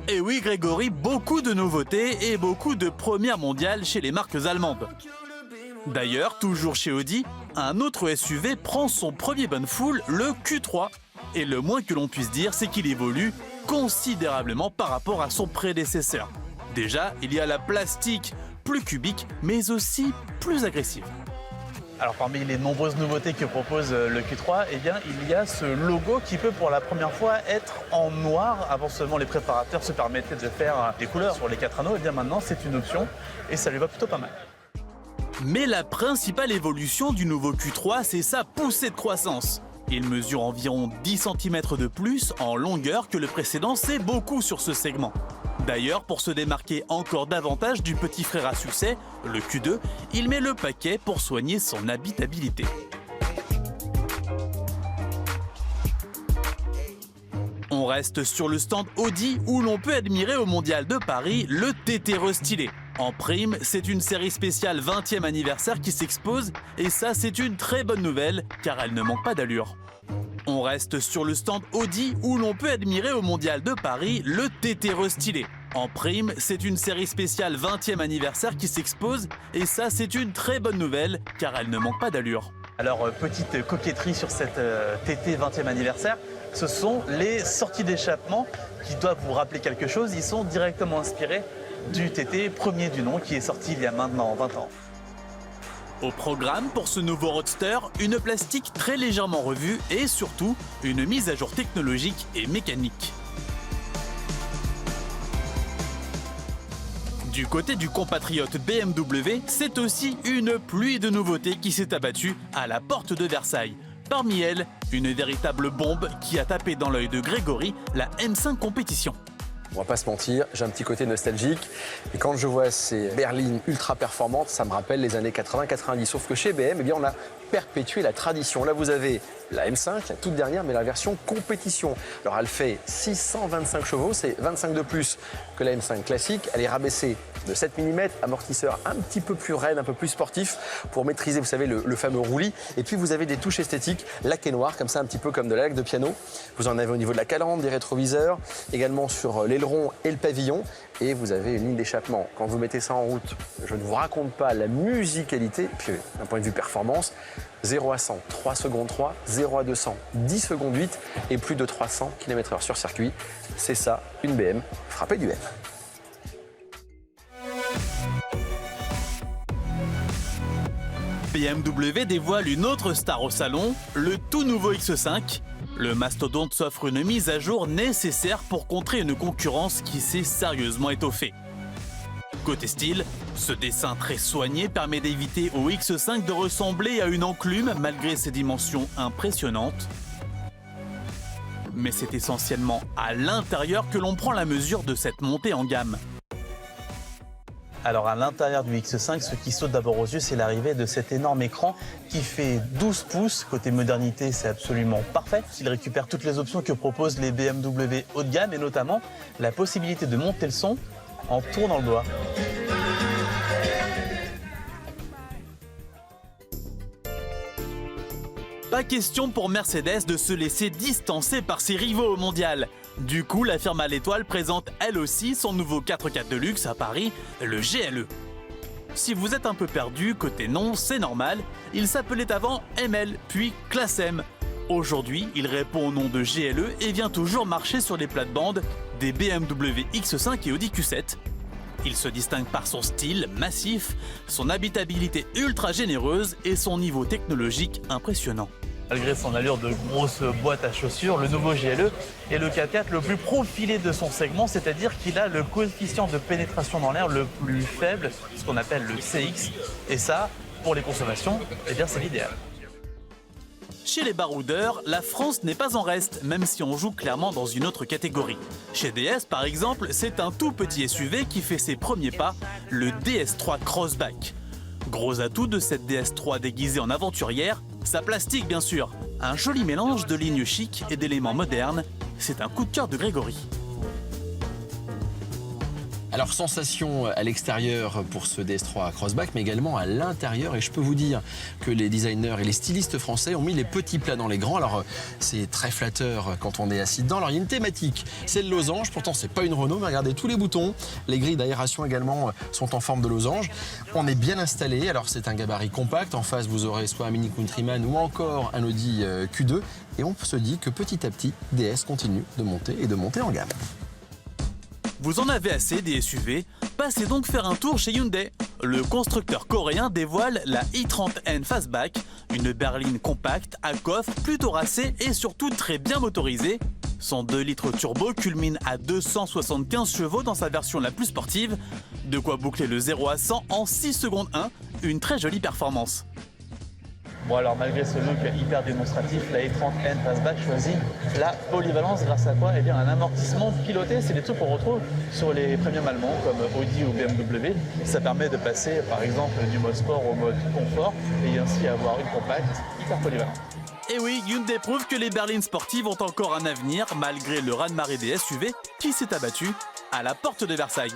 Et oui Grégory, beaucoup de nouveautés et beaucoup de premières mondiales chez les marques allemandes. D'ailleurs, toujours chez Audi, un autre SUV prend son premier bain de foule, le Q3. Et le moins que l'on puisse dire, c'est qu'il évolue considérablement par rapport à son prédécesseur. Déjà, il y a la plastique plus cubique, mais aussi plus agressive. Alors parmi les nombreuses nouveautés que propose le Q3, eh bien, il y a ce logo qui peut pour la première fois être en noir. Avant seulement les préparateurs se permettaient de faire des couleurs sur les 4 anneaux, et bien maintenant c'est une option et ça lui va plutôt pas mal. Mais la principale évolution du nouveau Q3, c'est sa poussée de croissance. Il mesure environ 10 cm de plus en longueur que le précédent, c'est beaucoup sur ce segment. D'ailleurs, pour se démarquer encore davantage du petit frère à succès, le Q2, il met le paquet pour soigner son habitabilité. On reste sur le stand Audi où l'on peut admirer au Mondial de Paris le TT restylé. En prime, c'est une série spéciale 20e anniversaire qui s'expose et ça c'est une très bonne nouvelle car elle ne manque pas d'allure. On reste sur le stand Audi où l'on peut admirer au Mondial de Paris le TT restylé. En prime, c'est une série spéciale 20e anniversaire qui s'expose et ça c'est une très bonne nouvelle car elle ne manque pas d'allure. Alors petite coquetterie sur cette TT 20e anniversaire, ce sont les sorties d'échappement qui doivent vous rappeler quelque chose. Ils sont directement inspirés du TT premier du nom qui est sorti il y a maintenant 20 ans. Au programme pour ce nouveau roadster, une plastique très légèrement revue et surtout une mise à jour technologique et mécanique. Du côté du compatriote BMW, c'est aussi une pluie de nouveautés qui s'est abattue à la porte de Versailles. Parmi elles, une véritable bombe qui a tapé dans l'œil de Grégory, la M5 Compétition. On va pas se mentir, j'ai un petit côté nostalgique. Et quand je vois ces berlines ultra performantes, ça me rappelle les années 80-90. Sauf que chez BM, eh bien, on a perpétué la tradition. Là, vous avez la M5, la toute dernière, mais la version compétition. Alors, elle fait 625 chevaux, c'est 25 de plus que la M5 classique. Elle est rabaissée de 7 mm, amortisseur un petit peu plus raide, un peu plus sportif, pour maîtriser, vous savez, le fameux roulis. Et puis, vous avez des touches esthétiques laquées noires, comme ça, un petit peu comme de la laque de piano. Vous en avez au niveau de la calandre, des rétroviseurs, également sur l'aileron et le pavillon. Et vous avez une ligne d'échappement. Quand vous mettez ça en route, je ne vous raconte pas la musicalité, puis d'un point de vue performance, 0 à 100, 3 secondes 3, 0 à 200, 10 secondes 8 et plus de 300 km/h sur circuit. C'est ça, une BM frappée du M. BMW dévoile une autre star au salon, le tout nouveau X5. Le mastodonte s'offre une mise à jour nécessaire pour contrer une concurrence qui s'est sérieusement étoffée. Côté style, ce dessin très soigné permet d'éviter au X5 de ressembler à une enclume malgré ses dimensions impressionnantes. Mais c'est essentiellement à l'intérieur que l'on prend la mesure de cette montée en gamme. Alors à l'intérieur du X5, ce qui saute d'abord aux yeux, c'est l'arrivée de cet énorme écran qui fait 12 pouces. Côté modernité, c'est absolument parfait. Il récupère toutes les options que proposent les BMW haut de gamme et notamment la possibilité de monter le son en tournant le doigt. Pas question pour Mercedes de se laisser distancer par ses rivaux au mondial. Du coup, la firme à l'étoile présente elle aussi son nouveau 4x4 de luxe à Paris, le GLE. Si vous êtes un peu perdu, côté nom, c'est normal, il s'appelait avant ML, puis Classe M. Aujourd'hui, il répond au nom de GLE et vient toujours marcher sur les plates-bandes des BMW X5 et Audi Q7. Il se distingue par son style massif, son habitabilité ultra généreuse et son niveau technologique impressionnant. Malgré son allure de grosse boîte à chaussures, le nouveau GLE est le 4x4 le plus profilé de son segment, c'est-à-dire qu'il a le coefficient de pénétration dans l'air le plus faible, ce qu'on appelle le CX. Et ça, pour les consommations, eh bien c'est l'idéal. Chez les baroudeurs, la France n'est pas en reste, même si on joue clairement dans une autre catégorie. Chez DS, par exemple, c'est un tout petit SUV qui fait ses premiers pas, le DS3 Crossback. Gros atout de cette DS3 déguisée en aventurière, sa plastique bien sûr. Un joli mélange de lignes chic et d'éléments modernes, c'est un coup de cœur de Grégory. Alors sensation à l'extérieur pour ce DS3 Crossback, mais également à l'intérieur. Et je peux vous dire que les designers et les stylistes français ont mis les petits plats dans les grands. Alors c'est très flatteur quand on est assis dedans. Alors il y a une thématique, c'est le losange. Pourtant c'est pas une Renault, mais regardez tous les boutons. Les grilles d'aération également sont en forme de losange. On est bien installé. Alors c'est un gabarit compact. En face vous aurez soit un Mini Countryman ou encore un Audi Q2. Et on se dit que petit à petit, DS continue de monter et de monter en gamme. Vous en avez assez des SUV? Passez donc faire un tour chez Hyundai. Le constructeur coréen dévoile la i30N Fastback, une berline compacte à coffre plutôt racée et surtout très bien motorisée. Son 2 litres turbo culmine à 275 chevaux dans sa version la plus sportive. De quoi boucler le 0 à 100 en 6 secondes 1, une très jolie performance. Bon alors malgré ce look hyper démonstratif, la i30N Fastback choisit la polyvalence grâce à quoi? Eh bien un amortissement piloté, c'est des trucs qu'on retrouve sur les premium allemands comme Audi ou BMW. Ça permet de passer par exemple du mode sport au mode confort et ainsi avoir une compacte hyper polyvalente. Et oui, Hyundai prouve que les berlines sportives ont encore un avenir malgré le raz-de-marée des SUV qui s'est abattu à la porte de Versailles.